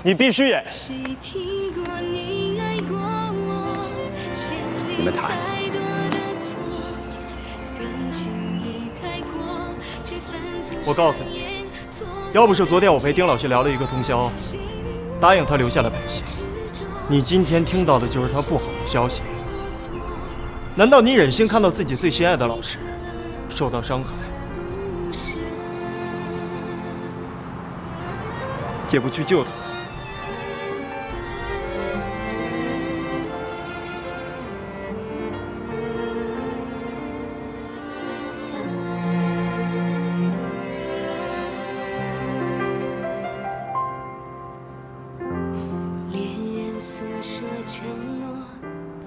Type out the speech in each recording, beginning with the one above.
你必须演。你们谈。我告诉你，要不是昨天我陪丁老师聊了一个通宵，答应他留下来陪戏，你今天听到的就是他不好的消息。难道你忍心看到自己最心爱的老师受到伤害，也不去救他？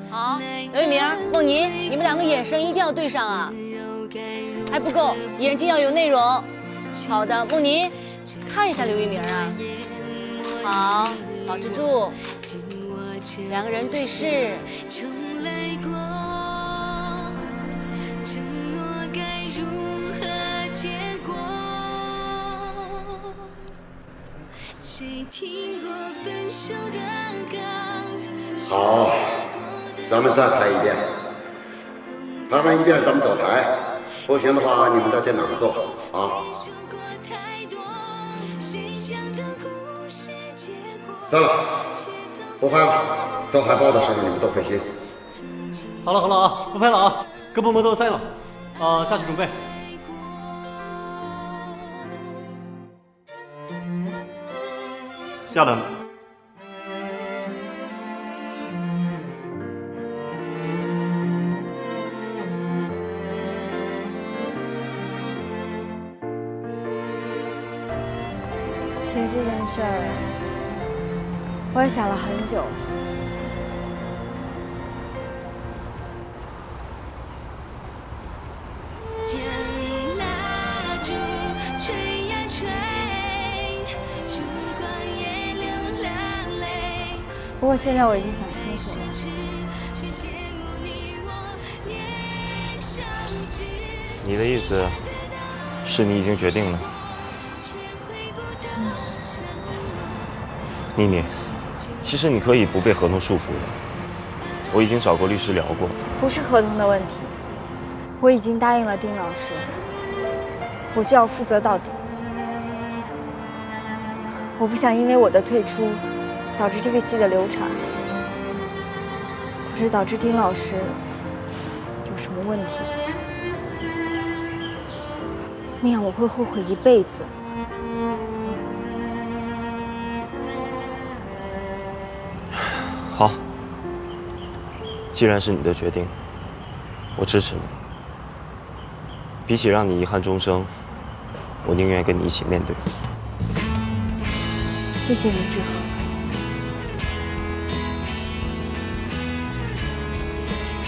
好，刘一鸣、梦妮，你们两个眼神一定要对上啊！还不够，眼睛要有内容。好的，梦妮，看一下刘一鸣啊。好，保持住，两个人对视。好，咱们再拍一遍。拍完一遍，咱们走台。不行的话，你们在电脑上做啊。算了，不拍了。造海报的时候你们都费心。好了好了啊，不拍了啊，各部门都塞了，下去准备。下来了。其实这件事儿，我也想了很久。不过现在我已经想清楚了。你的意思是你已经决定了？妮妮，其实你可以不被合同束缚的。我已经找过律师聊过。不是合同的问题，我已经答应了丁老师，我就要负责到底。我不想因为我的退出，导致这个戏的流产，或者导致丁老师有什么问题，那样我会后悔一辈子。好，既然是你的决定，我支持你。比起让你遗憾终生，我宁愿跟你一起面对。谢谢你，志和。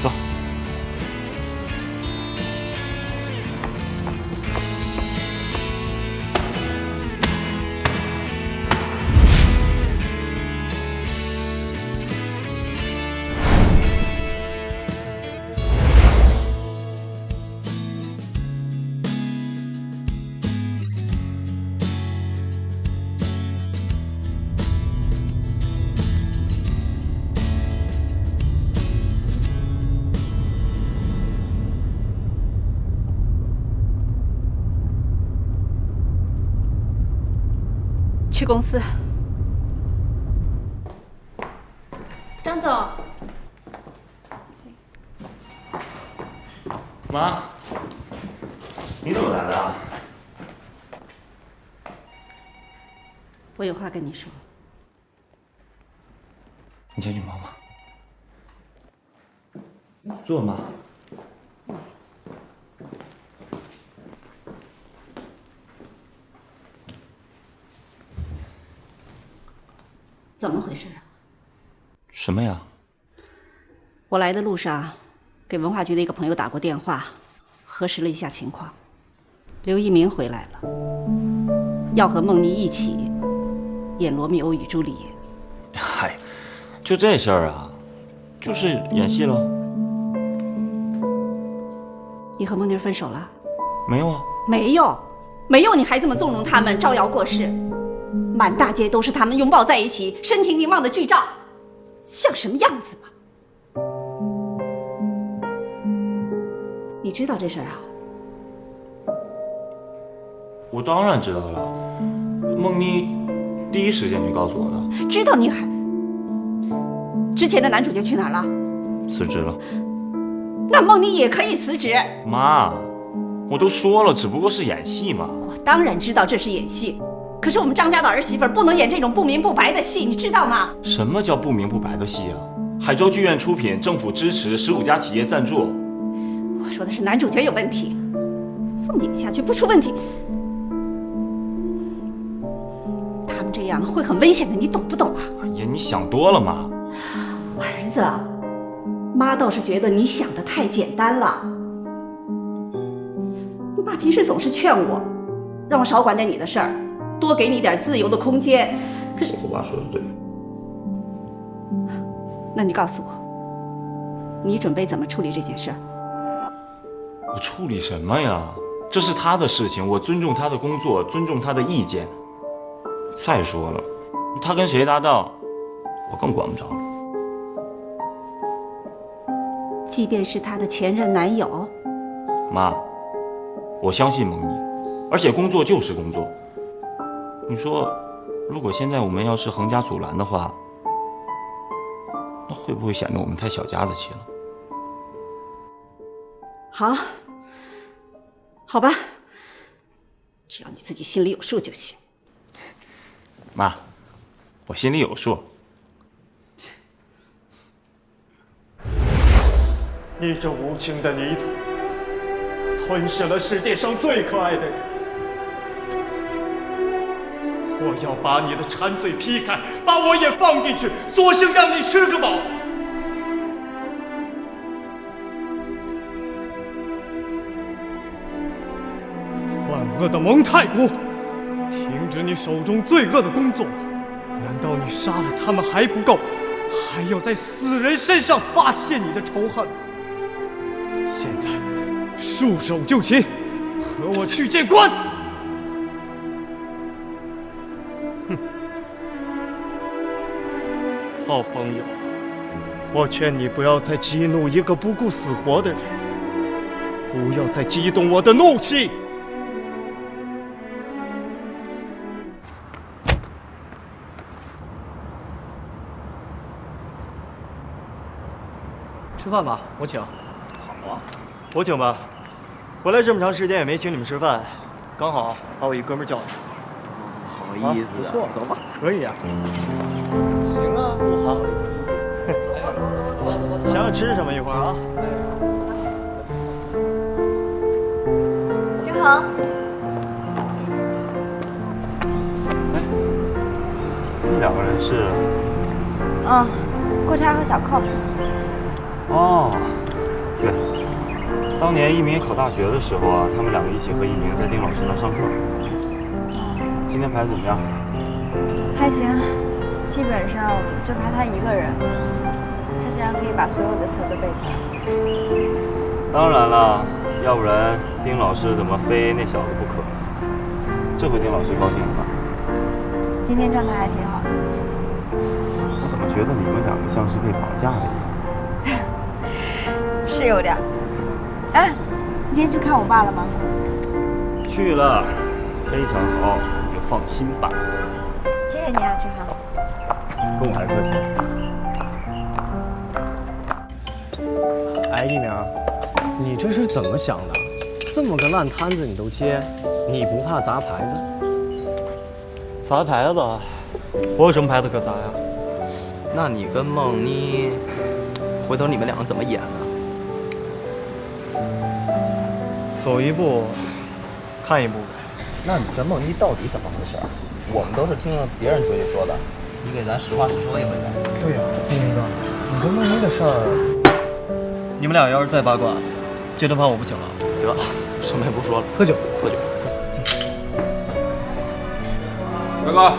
走。去公司。张总，妈，你怎么来了？我有话跟你说。你先去忙吧。坐，妈。怎么回事啊？什么呀？我来的路上，给文化局的一个朋友打过电话，核实了一下情况。刘一鸣回来了，要和梦妮一起演《罗密欧与朱丽叶》。嗨，就这事儿啊，就是演戏喽。你和梦妮分手了？没有啊。没有，没有，你还这么纵容他们，招摇过市。满大街都是他们拥抱在一起、深情凝望的剧照，像什么样子吗？你知道这事儿啊？我当然知道了，梦妮第一时间就告诉我的。知道你还……之前的男主角去哪儿了？辞职了。那梦妮也可以辞职。妈，我都说了，只不过是演戏嘛。我当然知道这是演戏，可是我们张家的儿媳妇不能演这种不明不白的戏，你知道吗？什么叫不明不白的戏啊？海州剧院出品，政府支持，15家企业赞助。我说的是男主角有问题，这么演下去不出问题，他们这样会很危险的，你懂不懂啊？哎呀，你想多了嘛。儿子，妈倒是觉得你想的太简单了。妈平时总是劝我，让我少管点你的事儿，多给你点自由的空间。可是我爸说的对。那你告诉我，你准备怎么处理这件事儿？我处理什么呀？这是他的事情，我尊重他的工作，尊重他的意见。再说了，他跟谁搭档，我更管不着了。即便是他的前任男友，妈，我相信蒙妮，而且工作就是工作。你说，如果现在我们要是横加阻拦的话，那会不会显得我们太小家子气了？好吧，只要你自己心里有数就行。妈，我心里有数。你这无情的泥土，吞噬了世界上最可爱的人。我要把你的馋嘴劈开，把我也放进去，索性让你吃个饱。犯恶的蒙太古，停止你手中罪恶的工作！难道你杀了他们还不够，还要在死人身上发泄你的仇恨？现在，束手就擒，和我去见官！哼，好朋友，我劝你不要再激怒一个不顾死活的人，不要再激动我的怒气。吃饭吧，我请。我请吧，回来这么长时间也没请你们吃饭，刚好把我一哥们叫来。好意思啊，不错，走吧。可以啊。行啊，不好。想想吃什么一会儿啊？君恒，哎，那两个人是？郭天和小寇。哦，对，当年一鸣考大学的时候啊，他们两个一起和一鸣在丁老师那上课。今天排的怎么样？还行，基本上就怕他一个人。他竟然可以把所有的词都背下来。当然了，要不然丁老师怎么非那小子不可？这回丁老师高兴了吧？今天状态还挺好的。我怎么觉得你们两个像是被绑架的一样？是有点。哎，你今天去看我爸了吗？去了，非常好，你就放心吧。谢谢你啊，志恒。跟我还客气。哎，一鸣，你这是怎么想的？这么个烂摊子你都接，你不怕砸牌子？砸牌子？我有什么牌子可砸呀？那你跟梦妮，回头你们两个怎么演呢？走一步，看一步呗。那你跟梦妮到底怎么回事？我们都是听了别人嘴里说的，你给咱实话实说一回呗。对呀，明哥，你跟梦妮的事儿，你们俩要是再八卦，这顿饭我不请了。得，什么也不说了，喝酒，喝酒。大哥，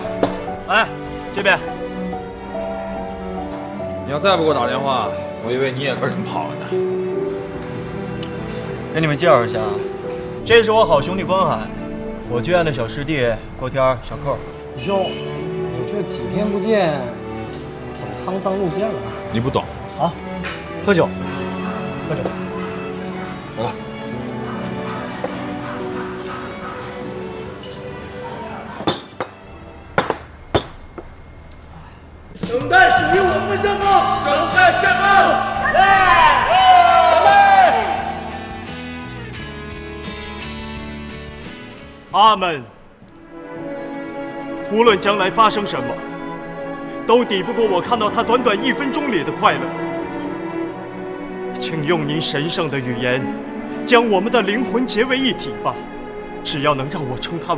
哎，这边。你要再不给我打电话，我以为你也跟人跑了呢。给你们介绍一下，这是我好兄弟关海，我剧院的小师弟郭天、小寇。哟，你这几天不见，走沧桑路线了？你不懂。好，喝酒，喝酒。来了。等待属于我们的绽放，等待绽放。阿门。无论将来发生什么，都抵不过我看到他短短1分钟里的快乐。请用您神圣的语言，将我们的灵魂结为一体吧。只要能让我称他为